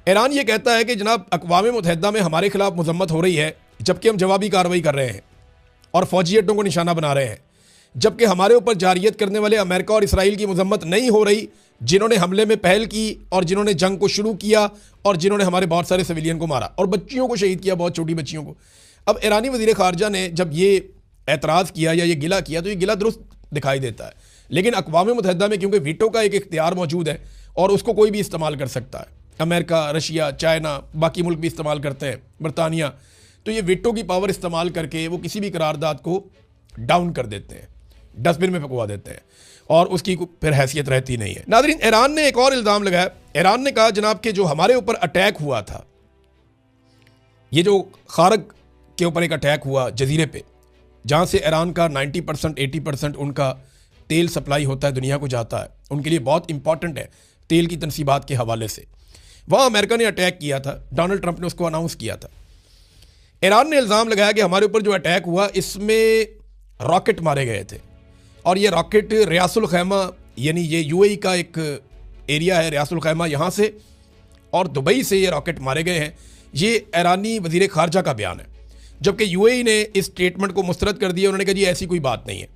Iran ये कहता है कि जनाब अक़वाम मुत्तहिदा में हमारे खिलाफ मजम्मत हो रही है, जबकि हम जवाबी कार्रवाई कर रहे हैं और फौजी अड्डों को निशाना बना रहे हैं, जबकि हमारे ऊपर जारियत करने वाले अमेरिका और इसराइल की मजम्मत नहीं हो रही, जिन्होंने हमले में पहल की और जिन्होंने जंग को शुरू किया और जिन्होंने हमारे बहुत सारे सिविलियन को मारा और बच्चियों को शहीद किया, बहुत छोटी बच्चियों को। अब ईरानी वज़ीर ख़ारजा ने जब ये एतराज़ किया या ये गिला किया तो ये गिला दुरुस्त दिखाई देता है, लेकिन अक़वाम मुत्तहिदा में क्योंकि वीटो का एक इख्तियार मौजूद है और उसको कोई भी इस्तेमाल कर सकता है, अमेरिका, रशिया, चाइना, बाकी मुल्क भी इस्तेमाल करते हैं, बरतानिया, तो ये वीटो की पावर इस्तेमाल करके वो किसी भी करारदाद को डाउन कर देते हैं, डस्टबिन में फेंकवा देते हैं और उसकी फिर हैसियत रहती नहीं है। नाज़रीन, ईरान ने एक और इल्ज़ाम लगाया। ईरान ने कहा जनाब कि जो हमारे ऊपर अटैक हुआ था, ये जो खारग के ऊपर एक अटैक हुआ जजीरे पे, जहाँ से ईरान का 90% 80% उनका तेल सप्लाई होता है, दुनिया को जाता है, उनके लिए बहुत इंपॉर्टेंट है तेल की तनसीबात के हवाले से, वहाँ अमेरिका ने अटैक किया था। डोनाल्ड ट्रंप ने उसको अनाउंस किया था। ईरान ने इल्ज़ाम लगाया कि हमारे ऊपर जो अटैक हुआ इसमें रॉकेट मारे गए थे और ये रॉकेट रियासुल खैमा, यानी ये यूएई का एक एरिया है रियासुल खैमा, यहाँ से और दुबई से ये रॉकेट मारे गए हैं। ये ईरानी वज़ीर ख़ारजा का बयान है, जबकि यूएई ने इस स्टेटमेंट को मुस्तरद कर दिया। उन्होंने कहा जी ऐसी कोई बात नहीं है।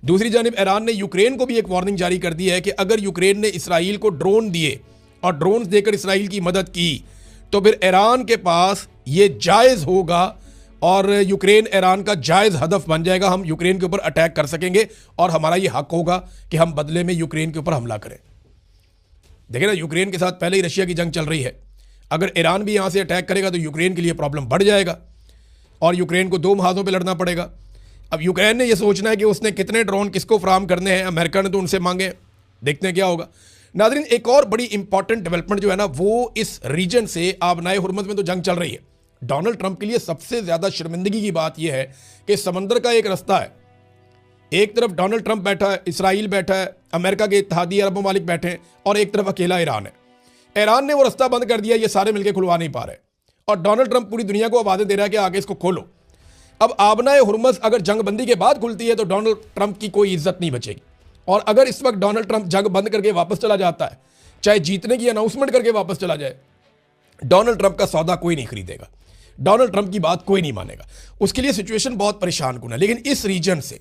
दूसरी जानिब ईरान ने यूक्रेन को भी एक वार्निंग जारी कर दी है कि अगर यूक्रेन ने इसराइल को ड्रोन दिए और ड्रोन देकर इसराइल की मदद की तो फिर ईरान के पास ये जायज़ होगा और यूक्रेन ईरान का जायज़ हदफ बन जाएगा। हम यूक्रेन के ऊपर अटैक कर सकेंगे और हमारा ये हक होगा कि हम बदले में यूक्रेन के ऊपर हमला करें। देखिए ना, यूक्रेन के साथ पहले ही रशिया की जंग चल रही है, अगर ईरान भी यहाँ से अटैक करेगा तो यूक्रेन के लिए प्रॉब्लम बढ़ जाएगा और यूक्रेन को दो महाजों पर लड़ना पड़ेगा। अब यूक्रेन ने यह सोचना है कि उसने कितने ड्रोन किसको फराहम करने हैं, अमेरिका ने तो उनसे मांगे, देखते हैं क्या होगा। नाज़रीन, एक और बड़ी इंपॉर्टेंट डेवलपमेंट जो है ना, वो इस रीजन से आबनाए हुर्मत में तो जंग चल रही है। डोनाल्ड ट्रंप के लिए सबसे ज़्यादा शर्मिंदगी की बात यह है कि समंदर का एक रास्ता है, एक तरफ डोनाल्ड ट्रंप बैठा है, इसराइल बैठा है, अमेरिका के इत्तेहादी अरब ममालिक बैठे हैं और एक तरफ अकेला ईरान है। ईरान ने वो रास्ता बंद कर दिया, ये सारे मिलकर खुलवा नहीं पा रहे और डोनाल्ड ट्रंप पूरी दुनिया को आवाज़ें दे रहा है कि आगे इसको खोलो। अब आबनाए हुर्मज़ अगर जंग बंदी के बाद खुलती है तो डोनाल्ड ट्रंप की कोई इज्जत नहीं बचेगी और अगर इस वक्त डोनाल्ड ट्रंप जंग बंद करके वापस चला जाता है, चाहे जीतने की अनाउंसमेंट करके वापस चला जाए, डोनाल्ड ट्रंप का सौदा कोई नहीं खरीदेगा, डोनाल्ड ट्रंप की बात कोई नहीं मानेगा। उसके लिए सिचुएशन बहुत परेशान कुन है। लेकिन इस रीजन से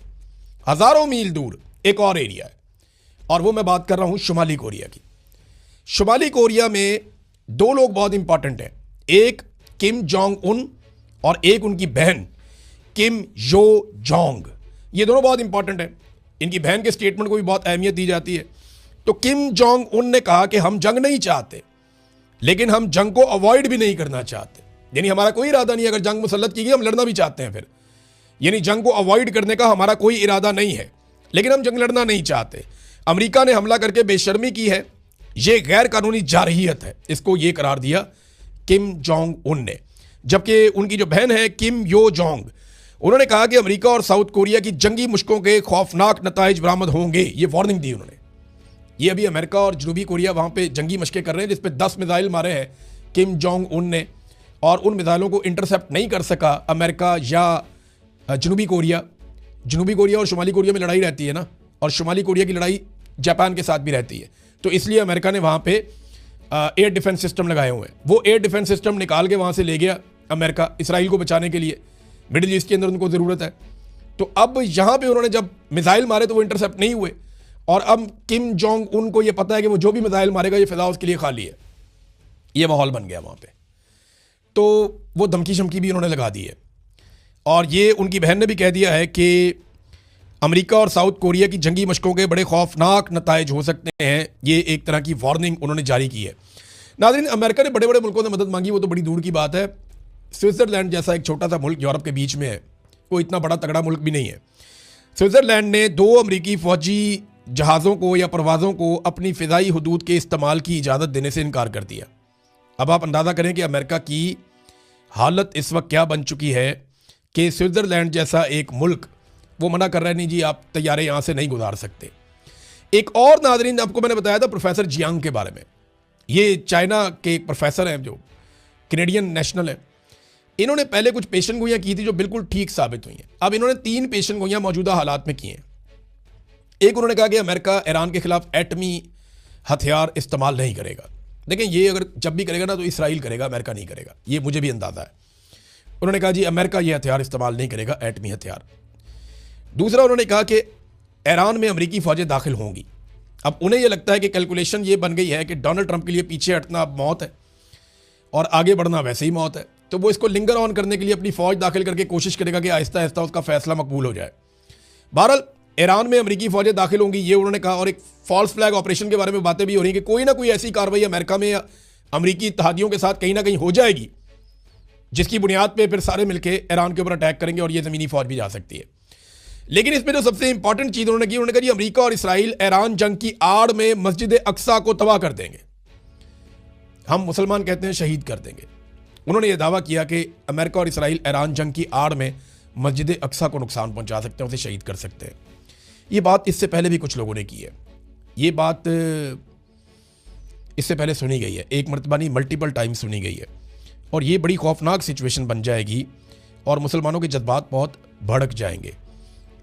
हज़ारों मील दूर एक और एरिया है और वो मैं बात कर रहा हूँ शुमाली कोरिया की। शुमाली कोरिया में दो लोग बहुत इंपॉर्टेंट हैं, एक किम जोंग उन और एक उनकी बहन किम यो जोंग। ये दोनों बहुत इंपॉर्टेंट हैं, इनकी बहन के स्टेटमेंट को भी बहुत अहमियत दी जाती है। तो किम जोंग उन ने कहा कि हम जंग नहीं चाहते, लेकिन हम जंग को अवॉइड भी नहीं करना चाहते, यानी हमारा कोई इरादा नहीं, अगर जंग मुसल्लत की गई हम लड़ना भी चाहते हैं, फिर यानी जंग को अवॉइड करने का हमारा कोई इरादा नहीं है, लेकिन हम जंग लड़ना नहीं चाहते। अमेरिका ने हमला करके बेशर्मी की है, ये गैर कानूनी जारहियत है, इसको ये करार दिया किम जोंग उन ने। जबकि उनकी जो बहन है किम यो जोंग, उन्होंने कहा कि अमेरिका और साउथ कोरिया की जंगी मुश्कों के खौफनाक नताइज बरामद होंगे, ये वार्निंग दी उन्होंने। ये अभी अमेरिका और जनूबी कोरिया वहाँ पे जंगी मशकें कर रहे हैं, जिस पे 10 मिसाइल मारे हैं किम जोंग उन ने और उन मिसाइलों को इंटरसेप्ट नहीं कर सका अमेरिका या जनूबी कोरिया। जनूबी कोरिया और शुमाली कोरिया में लड़ाई रहती है ना, और शुमाली कोरिया की लड़ाई जापान के साथ भी रहती है, तो इसलिए अमेरिका ने वहाँ पे एयर डिफेंस सिस्टम लगाए हुए हैं। वो एयर डिफेंस सिस्टम निकाल के वहाँ से ले गया अमेरिका, इसराइल को बचाने के लिए, मिडिल ईस्ट के अंदर उनको ज़रूरत है। तो अब यहाँ पे उन्होंने जब मिसाइल मारे तो वो इंटरसेप्ट नहीं हुए और अब किम जोंग उन को ये पता है कि वो जो भी मिसाइल मारेगा ये फिजा उसके लिए खाली है, ये माहौल बन गया वहाँ पे। तो वो धमकी शमकी भी उन्होंने लगा दी है और ये उनकी बहन ने भी कह दिया है कि अमेरिका और साउथ कोरिया की जंगी मशकों के बड़े खौफनाक नताइज हो सकते हैं। ये एक तरह की वार्निंग उन्होंने जारी की है। नाज़रीन, अमेरिका ने बड़े बड़े मुल्कों से मदद मांगी, वो तो बड़ी दूर की बात है। स्विट्ज़रलैंड जैसा एक छोटा सा मुल्क यूरोप के बीच में है, कोई इतना बड़ा तगड़ा मुल्क भी नहीं है। स्विट्ज़रलैंड ने 2 अमरीकी फ़ौजी जहाज़ों को या परवाज़ों को अपनी फ़िज़ाई हदूद के इस्तेमाल की इजाज़त देने से इनकार कर दिया। अब आप अंदाज़ा करें कि अमेरिका की हालत इस वक्त क्या बन चुकी है कि स्विट्ज़रलैंड जैसा एक मुल्क वो मना कर रहा है, नहीं जी आप तैयारे यहाँ से नहीं गुजार सकते। एक और नाज़रीन, आपको मैंने बताया था प्रोफेसर जियांग के बारे में, ये चाइना के एक प्रोफेसर हैं जो कैनेडियन नेशनल है। इन्होंने पहले कुछ पेशन गोइयाँ की थी जो बिल्कुल ठीक साबित हुई हैं। अब इन्होंने 3 पेशन गोइयाँ मौजूदा हालात में की हैं। एक, उन्होंने कहा कि अमेरिका ईरान के खिलाफ एटमी हथियार इस्तेमाल नहीं करेगा, देखें ये अगर जब भी करेगा ना तो इसराइल करेगा, अमेरिका नहीं करेगा, ये मुझे भी अंदाज़ा है। उन्होंने कहा जी अमेरिका ये हथियार इस्तेमाल नहीं करेगा, एटमी हथियार। दूसरा उन्होंने कहा कि ईरान में अमेरिकी फ़ौजें दाखिल होंगी। अब उन्हें यह लगता है कि कैलकुलेशन ये बन गई है कि डोनाल्ड ट्रंप के लिए पीछे हटना अब मौत है और आगे बढ़ना वैसे ही मौत है, तो वो इसको लिंगर ऑन करने के लिए अपनी फ़ौज दाखिल करके कोशिश करेगा कि आहिस्ता आहिस्ता उसका फैसला मकबूल हो जाए। बहरहाल ईरान में अमेरिकी फ़ौजें दाखिल होंगी ये उन्होंने कहा, और एक फॉल्स फ्लैग ऑपरेशन के बारे में बातें भी हो रही हैं कि कोई ना कोई ऐसी कार्रवाई अमेरिका में या अमेरिकी इत्तेहादियों के साथ कहीं ना कहीं हो जाएगी जिसकी बुनियाद पे फिर सारे मिलकर ईरान के ऊपर अटैक करेंगे और ये ज़मीनी फ़ौज भी जा सकती है। लेकिन इसमें जो सबसे इंपॉर्टेंट चीज़ उन्होंने की, उन्होंने कहा जी अमेरिका और इसराइल ईरान जंग की आड़ में मस्जिद अक्सा को तबाह कर देंगे, हम मुसलमान कहते हैं शहीद कर देंगे। उन्होंने यह दावा किया कि अमेरिका और इसराइल ईरान जंग की आड़ में मस्जिद अक्सा को नुकसान पहुंचा सकते हैं, उसे शहीद कर सकते हैं। ये बात इससे पहले भी कुछ लोगों ने की है, ये बात इससे पहले सुनी गई है, एक मरतबा नहीं मल्टीपल टाइम सुनी गई है, और ये बड़ी खौफनाक सिचुएशन बन जाएगी और मुसलमानों के जज्बात बहुत भड़क जाएंगे।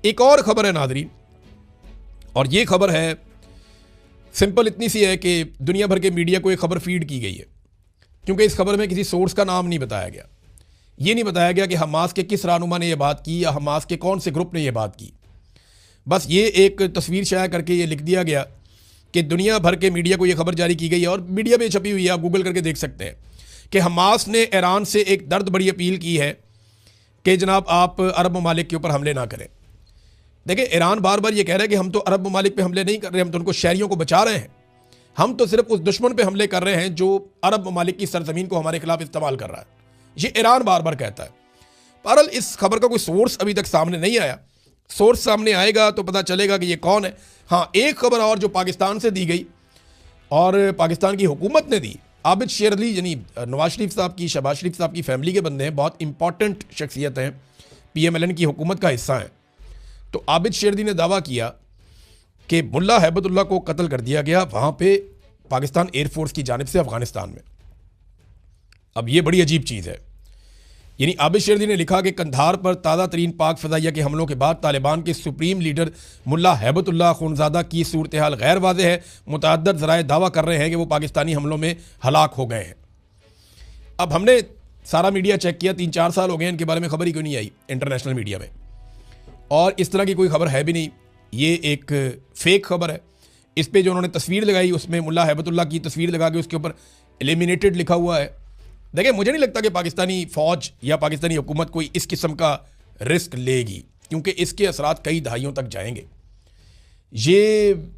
एक और ख़बर है नाज़रीन, और ये खबर है सिंपल इतनी सी है कि दुनिया भर के मीडिया को एक खबर फीड की गई है, क्योंकि इस खबर में किसी सोर्स का नाम नहीं बताया गया। ये नहीं बताया गया कि हमास के किस रहनुमा ने यह बात की या हमास के कौन से ग्रुप ने यह बात की। बस ये एक तस्वीर शाया करके ये लिख दिया गया कि दुनिया भर के मीडिया को यह खबर जारी की गई है, और मीडिया में छपी हुई है, आप गूगल करके देख सकते हैं कि हमास ने ईरान से एक दर्द बड़ी अपील की है कि जनाब आप अरब ममालिक के ऊपर हमले ना करें। देखिए ईरान बार बार ये कह रहा है कि हम तो अरब ममालिक पे हमले नहीं कर रहे, हम तो उनको शहरियों को बचा रहे हैं, हम तो सिर्फ उस दुश्मन पे हमले कर रहे हैं जो अरब ममालिक की सरजमीन को हमारे खिलाफ इस्तेमाल कर रहा है। ये ईरान बार बार कहता है। बहरहाल इस खबर का कोई सोर्स अभी तक सामने नहीं आया, सोर्स सामने आएगा तो पता चलेगा कि ये कौन है। हाँ, एक खबर और जो पाकिस्तान से दी गई और पाकिस्तान की हुकूमत ने दी, आबिद शेर अली यानी नवाज शरीफ साहब की, शहबाज शरीफ साहब की फैमिली के बंदे हैं, बहुत इंपॉर्टेंट शख्सियत हैं, PMLN की हुकूमत का हिस्सा हैं। तो आबिद शेरदी ने दावा किया कि मुल्ला हैबतुल्लाह को कत्ल कर दिया गया वहाँ पे पाकिस्तान एयरफोर्स की जानिब से अफगानिस्तान में। अब ये बड़ी अजीब चीज़ है, यानी आबिद शेरदी ने लिखा कि कंधार पर ताज़ा तरीन पाक फ़ज़ाइया के हमलों के बाद तालिबान के सुप्रीम लीडर मुल्ला हैबतुल्लाह खूनज़ादा की सूरत हाल गैर वाज़ेह है। मुतअद्दिद ज़राए दावा कर रहे हैं कि वो पाकिस्तानी हमलों में हलाक हो गए हैं। अब हमने सारा मीडिया चेक किया, 3-4 साल हो गए इनके बारे में खबर ही क्यों नहीं आई इंटरनेशनल मीडिया में, और इस तरह की कोई खबर है भी नहीं, ये एक फेक खबर है। इस पे जो उन्होंने तस्वीर लगाई उसमें मुल्ला हैबतुल्लाह की तस्वीर लगा के उसके ऊपर एलिमिनेटेड लिखा हुआ है। देखिए मुझे नहीं लगता कि पाकिस्तानी फ़ौज या पाकिस्तानी हुकूमत कोई इस किस्म का रिस्क लेगी, क्योंकि इसके असरात कई दहाइयों तक जाएंगे। ये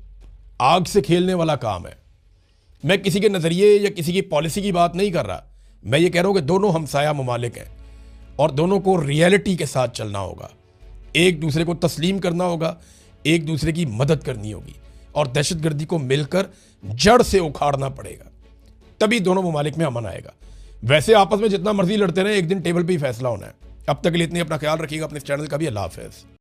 आग से खेलने वाला काम है। मैं किसी के नज़रिए या किसी की पॉलिसी की बात नहीं कर रहा, मैं ये कह रहा हूँ कि दोनों हमसाया ममालिक हैं और दोनों को रियलिटी के साथ चलना होगा, एक दूसरे को तस्लीम करना होगा, एक दूसरे की मदद करनी होगी, और दहशतगर्दी को मिलकर जड़ से उखाड़ना पड़ेगा, तभी दोनों ममालिक में अमन आएगा। वैसे आपस में जितना मर्जी लड़ते रहे, एक दिन टेबल पे ही फैसला होना है। अब तक के लिए इतनी अपना ख्याल रखिएगा, अपने चैनल का भी। अल्लाह हाफ़िज़।